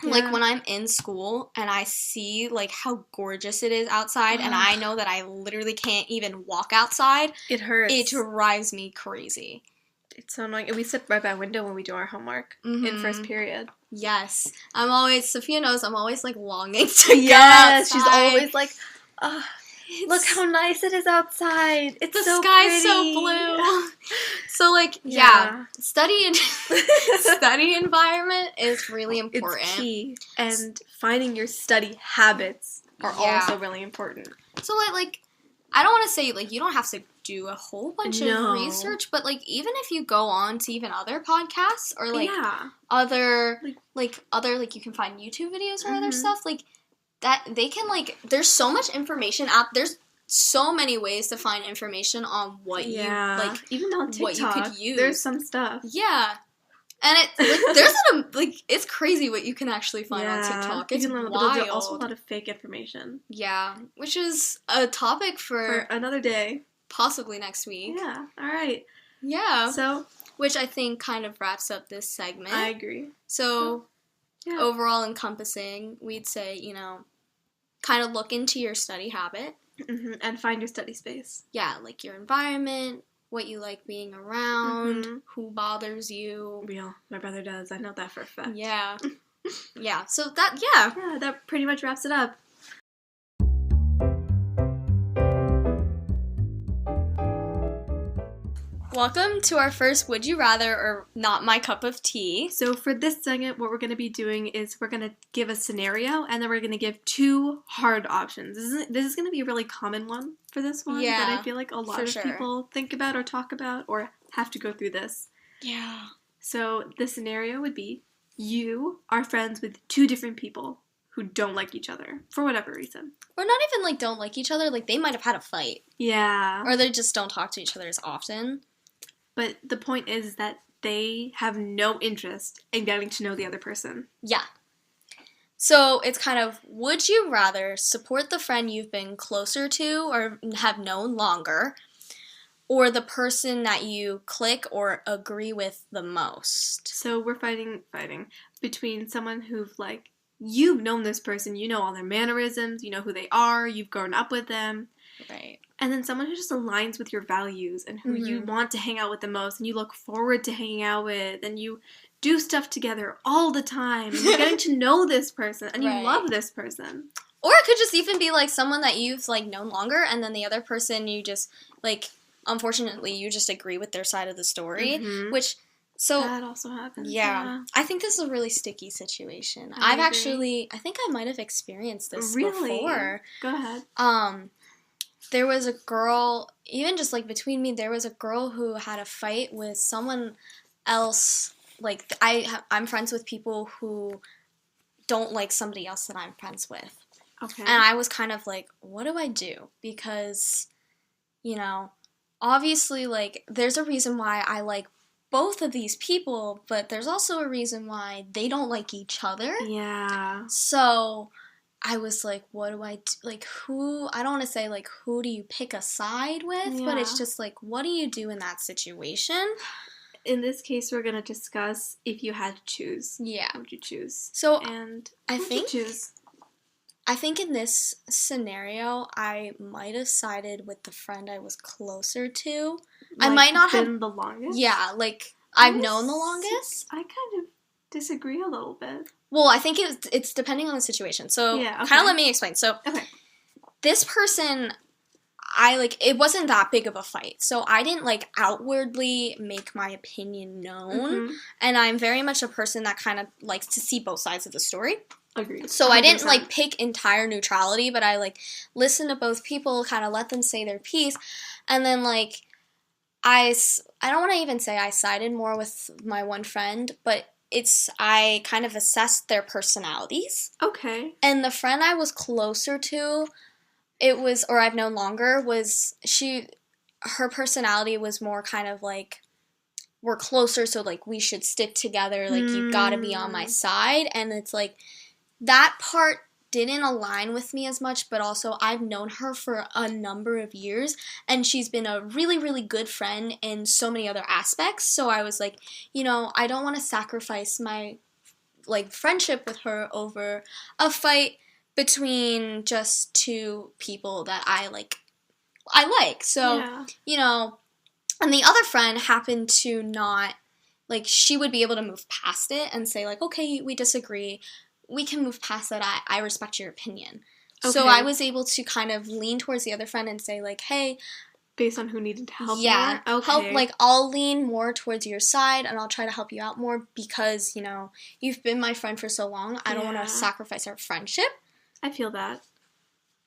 Like, when I'm in school and I see, like, how gorgeous it is outside, and I know that I literally can't even walk outside, It hurts. it drives me crazy. It's so annoying. And we sit right by a window when we do our homework in first period. Yes. Sophia knows I'm always, like, longing to go Yes, she's outside. always like, look how nice it is outside. It's The so sky's pretty. so blue. So, like, yeah study environment is really important. It's key. And finding your study habits are also really important. So, like, I don't want to say, like, you don't have to do a whole bunch of research, but, like, even if you go on to even other podcasts or, like, other, like, you can find YouTube videos or other stuff, like, that they can, like, there's so much information out, there's so many ways to find information on what you, like, even on TikTok, what you could use. There's some stuff. Yeah. And there's it's crazy what you can actually find on TikTok. It's wild. But there's also a lot of fake information. Yeah, which is a topic for another day. Possibly next week. Yeah, alright. Yeah. So, which I think kind of wraps up this segment. I agree. So, overall encompassing, we'd say, kind of look into your study habit. Mm-hmm. And find your study space. Yeah, like your environment, what you like being around, who bothers you. Real. My brother does. I know that for a fact. Yeah. Yeah, so Yeah, that pretty much wraps it up. Welcome to our first Would You Rather or Not My Cup of Tea. So for this segment, what we're going to be doing is we're going to give a scenario, and then we're going to give 2 hard options. This is going to be a really common one for this one that I feel like a lot of people think about or talk about or have to go through this. Yeah. So the scenario would be you are friends with 2 different people who don't like each other for whatever reason. Or not even, like, don't like each other. Like, they might have had a fight. Yeah. Or they just don't talk to each other as often. But the point is that they have no interest in getting to know the other person. Yeah. So it's kind of, would you rather support the friend you've been closer to or have known longer, or the person that you click or agree with the most? So we're fighting between someone who've, like, you've known this person, you know all their mannerisms, you know who they are, you've grown up with them. Right. And then someone who just aligns with your values and who you want to hang out with the most and you look forward to hanging out with and you do stuff together all the time and you're getting to know this person and you love this person. Or it could just even be, like, someone that you've, like, known longer and then the other person you just, like, unfortunately you just agree with their side of the story, which... So that also happens. Yeah. I think this is a really sticky situation. I think I might have experienced this before. Go ahead. There was a girl, even just, like, between me, there was a girl who had a fight with someone else. Like, I'm friends with people who don't like somebody else that I'm friends with. Okay. And I was kind of like, what do I do? Because, obviously, like, there's a reason why I like both of these people, but there's also a reason why they don't like each other. Yeah. So I was like, what do I do? Like, I don't want to say, like, who do you pick a side with, but it's just, like, what do you do in that situation? In this case, we're going to discuss if you had to choose. Yeah. What would you choose? So, and I think in this scenario, I might have sided with the friend I was closer to. Like, I might not have been the longest? Yeah, like, I've known the longest. I kind of disagree a little bit. Well, I think it's depending on the situation. So, kind of let me explain. So, this person, it wasn't that big of a fight. So, I didn't, like, outwardly make my opinion known. And I'm very much a person that kind of likes to see both sides of the story. Agreed. So, 100%. I didn't, like, pick entire neutrality, but I, like, listened to both people, kind of let them say their piece. And then, like, I don't want to even say I sided more with my one friend, but I kind of assessed their personalities. Okay. And the friend I was closer to, or I've known longer, her personality was more kind of like, we're closer, so, like, we should stick together, like, you've got to be on my side. And it's like, that part didn't align with me as much, but also I've known her for a number of years, and she's been a really, really good friend in so many other aspects. So I was like, I don't want to sacrifice my, like, friendship with her over a fight between just 2 people that I like. So, and the other friend happened to not, like, she would be able to move past it and say, like, okay, we disagree. We can move past that. I respect your opinion. Okay. So I was able to kind of lean towards the other friend and say, like, hey, based on who needed help Yeah. more? Okay. Help, like, I'll lean more towards your side, and I'll try to help you out more because, you know, you've been my friend for so long. I don't want Yeah. to sacrifice our friendship. I feel that.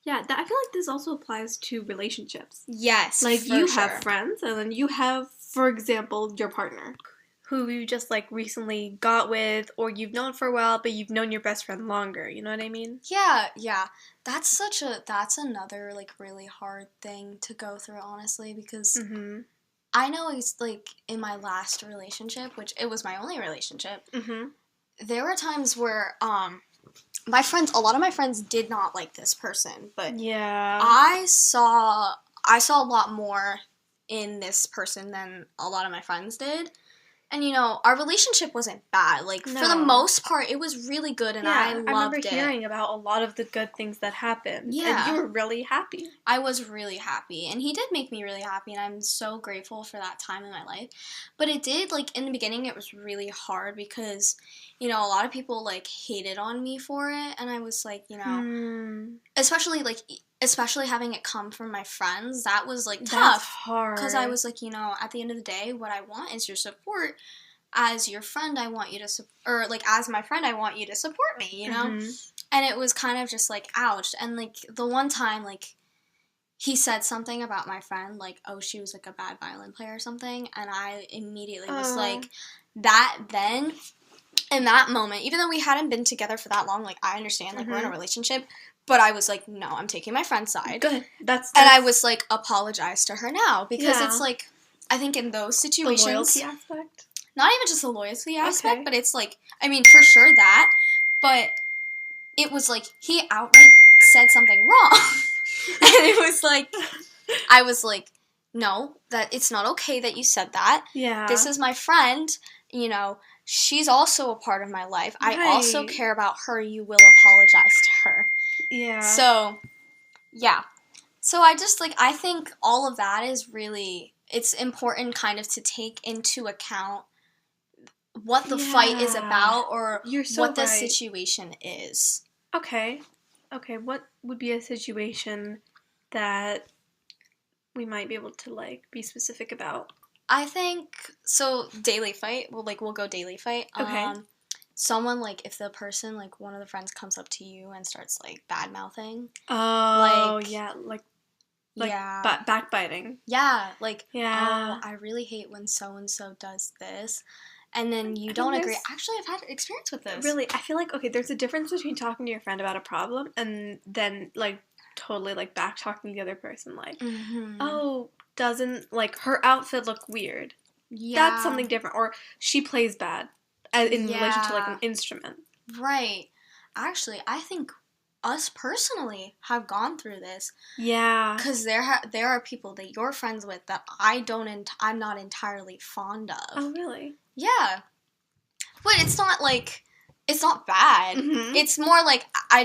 Yeah, I feel like this also applies to relationships. Yes, Like, for you sure. have friends, and then you have, for example, your partner, who you just, like, recently got with, or you've known for a while, but you've known your best friend longer, you know what I mean? Yeah. That's another, like, really hard thing to go through, honestly, because Mm-hmm. I know it's, like, in my last relationship, which it was my only relationship, Mm-hmm. there were times where, a lot of my friends did not like this person, but Yeah. I saw a lot more in this person than a lot of my friends did. And, you know, our relationship wasn't bad. Like, for the No. most part, it was really good, and I loved remember it. hearing about a lot of the good things that happened. Yeah. And you were really happy. I was really happy, and he did make me really happy, and I'm so grateful for that time in my life. But it did, like, in the beginning, it was really hard because, you know, a lot of people, like, hated on me for it, and I was like, you know, especially having it come from my friends, that was, like, That's tough. hard. Because I was like, you know, at the end of the day, what I want is your support. As your friend, I want you to or like as my friend, I want you to support me, you know? Mhm. And it was kind of just like, ouch. And like the one time, like, he said something about my friend, like, oh, she was like a bad violin player or something, and I immediately was like, that then, in that moment, even though we hadn't been together for that long, like, I understand, like, we're in a relationship, but I was like, no, I'm taking my friend's side. Good. That's And I was like, apologize to her now, because Yeah. it's like, I think in those the situations, loyalty aspect. not even just the loyalty aspect, Okay. but it's like, I mean, for sure that, but it was like, he outright said something wrong. And it was like, I was like, no, that it's not okay that you said that. Yeah. This is my friend, you know, she's also a part of my life. I also Right. care about her. You will apologize to her. Yeah. So, yeah. So I just, like, I think all of that is really, it's important kind of to take into account what the fight is Yeah. about, or You're so what the right. situation is. Okay. What would be a situation that we might be able to, like, be specific about? I think, so daily fight, we'll go daily fight. Okay. Someone, like, if the person, like, one of the friends comes up to you and starts, like, bad-mouthing. Oh, Like, yeah. Like yeah. backbiting. Yeah, like, Yeah. oh, I really hate when so-and-so does this. And then you I don't mean, agree. there's- Actually, I've had experience with this. Really, I feel like, okay, there's a difference between talking to your friend about a problem and then, like, totally, like, back-talking the other person, like, Mm-hmm. oh, doesn't, like, her outfit look weird. Yeah. That's something different. Or she plays bad in relation to, like, an Yeah. instrument. Right. Actually, I think us personally have gone through this. Yeah. Because there are people that you're friends with that I'm not entirely fond of. Oh, really? Yeah. But it's not like, it's not bad. Mhm. It's more like, I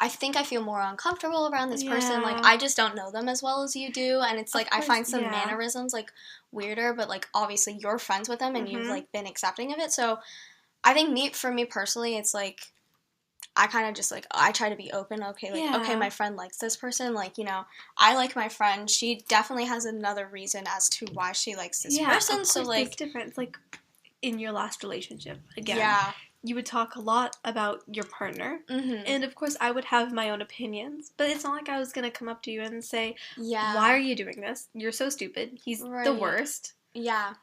think I feel more uncomfortable around this person. Like, Yeah. I just don't know them as well as you do. And it's like, I course, find some yeah. mannerisms, like, weirder. But, like, obviously you're friends with them and you've, Mhm. like, been accepting of it. So, I think for me personally, it's like, I kind of just, like, I try to be open. Okay, like, Yeah. okay, my friend likes this person. Like, you know, I like my friend. She definitely has another reason as to why she likes this person. Of So, course, like, it's different. It's like in your last relationship, again. yeah. You would talk a lot about your partner. Mm-hmm. And, of course, I would have my own opinions. But it's not like I was going to come up to you and say, Yeah. why are you doing this? You're so stupid. He's the Right. worst. Yeah.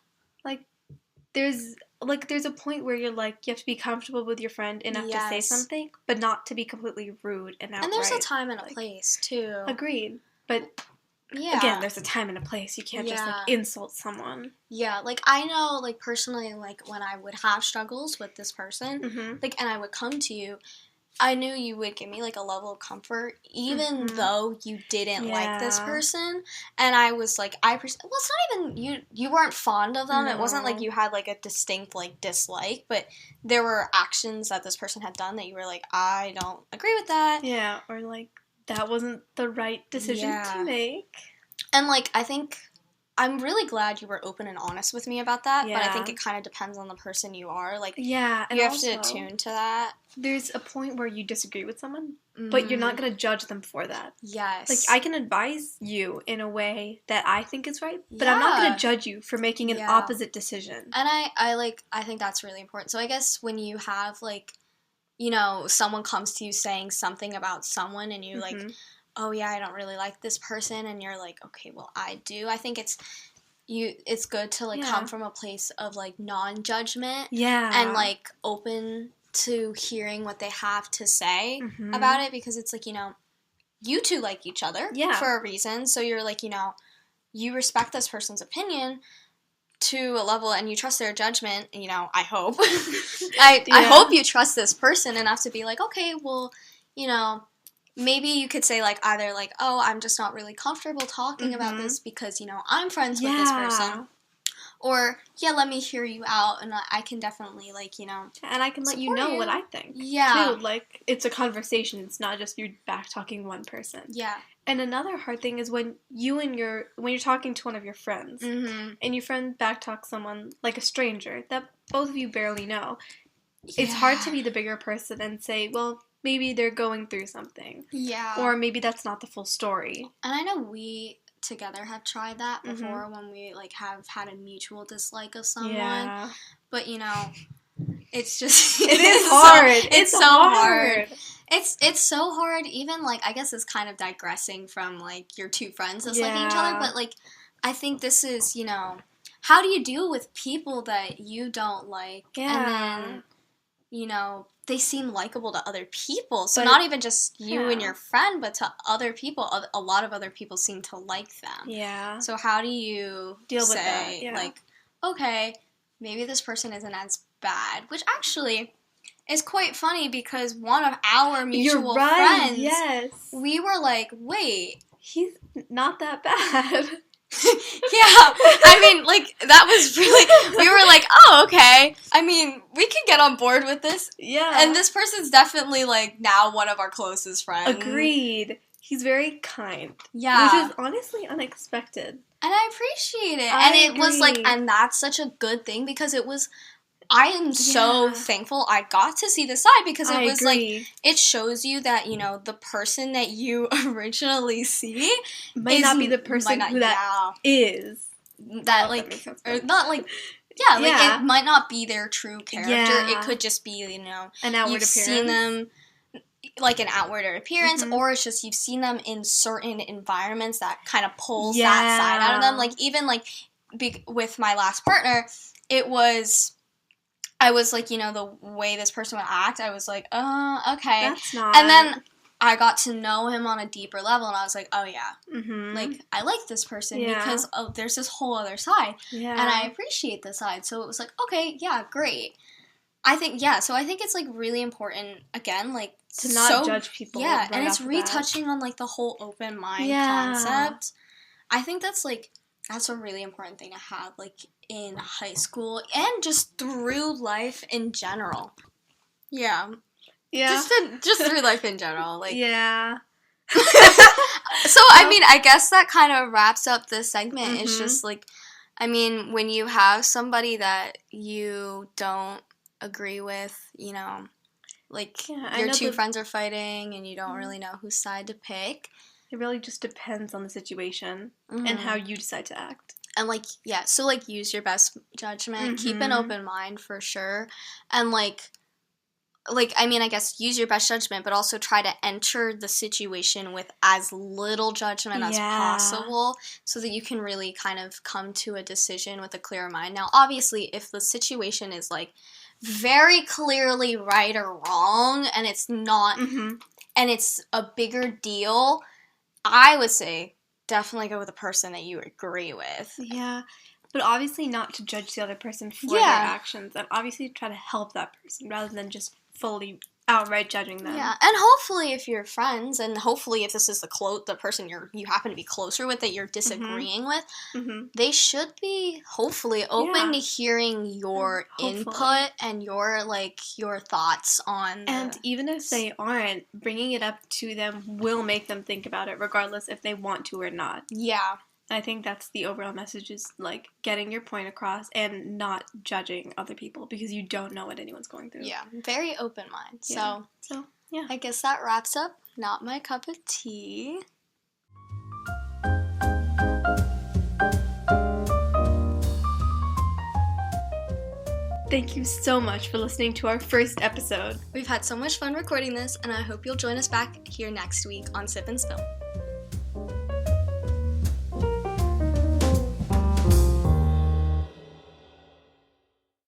There's a point where you're like, you have to be comfortable with your friend enough to say Yes. something, but not to be completely rude and outright. And there's a time and a place, too. Agreed. But Yeah. again, there's a time and a place. You can't just, like, Yeah. insult someone. Yeah, like, I know, like, personally, like, when I would have struggles with this person, Mm-hmm. like, and I would come to you, I knew you would give me, like, a level of comfort, even Mhm. though you didn't like this Yeah. person, and I was, like, well, it's not even, you weren't fond of them, it wasn't like No. you had, like, a distinct, like, dislike, but there were actions that this person had done that you were like, I don't agree with that. Yeah, or, like, that wasn't the right decision Yeah. to make. And, like, I think I'm really glad you were open and honest with me about that, but I think Yeah. it kind of depends on the person you are. Like, Yeah, and you have also, to attune to that. there's a point where you disagree with someone, but you're not going to judge them for that. Yes. Like, I can advise you in a way that I think is right, but I'm not going Yeah. to judge you for making an Yeah. opposite decision. And I think that's really important. So I guess when you have, like, you know, someone comes to you saying something about someone and you like, Mhm. oh yeah, I don't really like this person, and you're like, okay, well, I do. I think it's good to like Yeah. come from a place of like non-judgment Yeah. and like open to hearing what they have to say Mhm. about it, because it's like, you know, you two like each other Yeah. for a reason, so you're like, you know, you respect this person's opinion to a level and you trust their judgment, you know, I hope. I Yeah. hope you trust this person enough to be like, okay, well, you know, maybe you could say like either like, oh, I'm just not really comfortable talking about this because, you know, I'm friends with this person. Or, yeah, let me hear you out and I can definitely like, you know, And I can let you know what I think. Yeah. Too. Like, it's a conversation. It's not just you back talking one person. Yeah. And another hard thing is when you're talking to one of your friends, Mm-hmm. and your friend backtalks someone like a stranger that both of you barely know. It's hard to be the bigger person and say, well, maybe they're going through something. Yeah. Or maybe that's not the full story. And I know we together have tried that before when we like have had a mutual dislike of someone. Yeah. But you know, it's just It is hard. It's so hard. It's so hard. Even like, I guess it's kind of digressing from like your two friends disliking each other, but like I think this is, you know, how do you deal with people that you don't like, and then, you know, they seem likable to other people. So not even just you and your friend, but to other people. A lot of other people seem to like them. Yeah. So how do you deal with that? Yeah. like, okay, maybe this person isn't as bad, which actually is quite funny because one of our mutual friends, we were like, wait, he's not that bad. Yeah, I mean, like, that was really, we were like, oh, okay, I mean, we can get on board with this. Yeah. And this person's definitely, like, now one of our closest friends. Agreed. He's very kind. Yeah. Which is honestly unexpected. And I appreciate it. I And it was, like, agree. and that's such a good thing because it was, I am so thankful I got to see this side because it was like, it shows you that, you know, the person that you originally see might not be the person who that is. That, like, or not like, yeah, like, it might not be their true character. Yeah. It could just be, you know, an outward you've appearance. seen them, like, an outward appearance, or it's just you've seen them in certain environments that kind of pulls that side out of them. Like, even, like, with my last partner, it was, I was like, you know, the way this person would act, I was like, okay. That's not. And then I got to know him on a deeper level, and I was like, oh, yeah. Mm-hmm. Like, I like this person because there's this whole other side. Yeah. And I appreciate this side. So it was like, okay, yeah, great. I think, so I think it's, like, really important, again, like, to not judge people. Yeah, right and it's off the bat. retouching on, like, the whole open mind concept. I think that's a really important thing to have, like, in high school and just through life in general. Yeah. Yeah. Just through life in general. Like. Yeah. So, I mean, I guess that kind of wraps up this segment. Mm-hmm. It's just, like, I mean, when you have somebody that you don't agree with, you know, like, your two friends are fighting and you don't really know whose side to pick. It really just depends on the situation and how you decide to act. And, like, so, like, use your best judgment. Keep an open mind for sure. And, like, I mean, I guess use your best judgment, but also try to enter the situation with as little judgment as possible so that you can really kind of come to a decision with a clear mind. Now, obviously, if the situation is, like, very clearly right or wrong and it's not, and it's a bigger deal, I would say definitely go with a person that you agree with. Yeah. But obviously not to judge the other person for their actions, and obviously try to help that person rather than just fully outright judging them. Yeah, and hopefully if you're friends, and hopefully if this is the person you happen to be closer with that you're disagreeing with, they should be hopefully open to hearing your input and your thoughts on. And even if they aren't, bringing it up to them will make them think about it, regardless if they want to or not. Yeah. I think that's the overall message, is like getting your point across and not judging other people because you don't know what anyone's going through. Yeah, very open mind. Yeah. So, yeah. I guess that wraps up Not My Cup of Tea. Thank you so much for listening to our first episode. We've had so much fun recording this, and I hope you'll join us back here next week on Sip and Spill.